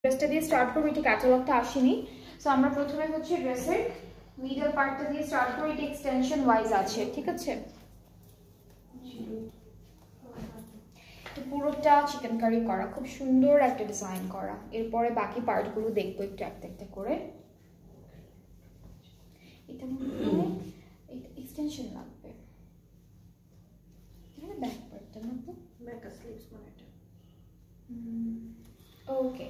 ড্রেসটা দিয়ে স্টার্ট করবো, এটা ক্যাটালগটা আসেনি। সো আমরা প্রথমে হচ্ছে ড্রেসের মিডল পার্টটা দিয়ে স্টার্ট করি, এটা এক্সটেনশন ওয়াইজ আছে, ঠিক আছে। পুরোটা চিকেন কারি করা, খুব সুন্দর একটা ডিজাইন করা। এরপরে বাকি পার্টগুলো দেখবো একটু একটা একটা করে। এটা এক্সটেনশন লাগবে, ব্যাক পার্টটা না তো, ব্যাক স্লিভস মানে এটা। ওকে,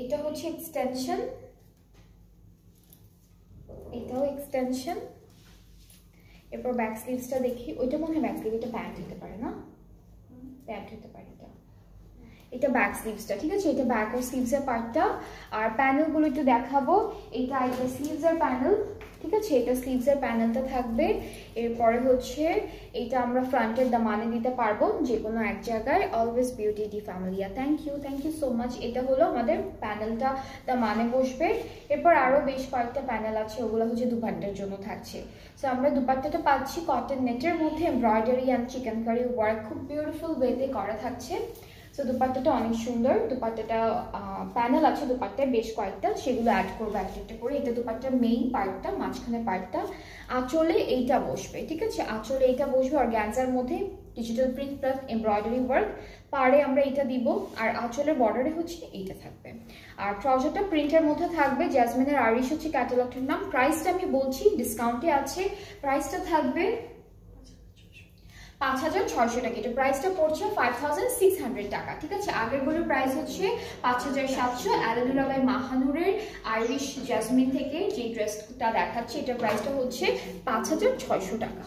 এটা হচ্ছে এক্সটেনশন, এটাও এক্সটেনশন। এরপর ব্যাক স্লিভসটা দেখি, ওইটা মনে হয় ব্যাক স্লিভ, এটা প্যান্ট হতে পারে না, প্যান্ট হতে পারে এটা। এটা ব্যাক স্লিভসটা, ঠিক আছে, এটা ব্যাক আর স্লিভসের পার্টটা। আর প্যানেলগুলো একটু দেখাবো, এটা স্লিভসের প্যানেল, ঠিক আছে, এটা স্লিভসের প্যানেলটা থাকবে। এরপরে হচ্ছে এটা আমরা ফ্রন্টের দামানে দিতে পারবো যে কোনো এক জায়গায়। অলওয়েজ বিউটি ডি ফ্যামিলিয়া, থ্যাংক ইউ সো মাচ। এটা হলো আমাদের প্যানেলটা দামানে বসবে। এরপর আরও বেশ কয়েকটা প্যানেল আছে, ওগুলো হচ্ছে দুপাট্টার জন্য থাকছে। সো আমরা দুপাট্টাটা পাচ্ছি কটন নেটের মধ্যে, embroidery and chikankari work খুব বিউটিফুল ওয়েতে করা থাকছে। সো দুপাট্টাটা অনেক সুন্দর, দুপাট্টাটা প্যানেল আছে দুপাট্টায় বেশ কয়েকটা, সেগুলো অ্যাড করবো একটা একটা করে। এটা দুপাট্টার মেইন পার্টটা, মাঝখানে পার্টটা। আঁচলে এইটা বসবে, ঠিক আছে, আঁচলে এইটা বসবে অর্গানজার মধ্যে, digital print plus embroidery work. পাড়ে আমরা এটা দিব, আর আঁচলের বর্ডারে হচ্ছে এইটা থাকবে। আর ট্রাউজারটা প্রিন্টের মধ্যে থাকবে, জ্যাসমিনের আরিশ হচ্ছে ক্যাটালগটার নাম। প্রাইসটা আমি বলছি, ডিসকাউন্টে আছে, প্রাইসটা থাকবে 5600 টাকা। এটা প্রাইসটা পড়ছে 5600 টাকা, ঠিক আছে। আগেরগুলোর প্রাইস হচ্ছে 5700। আলাদুল্লাহ বাই মাহানুরের আইরিশ জ্যাসমিন থেকে যে ড্রেসটা দেখাচ্ছে, এটার প্রাইসটা হচ্ছে 5600 টাকা।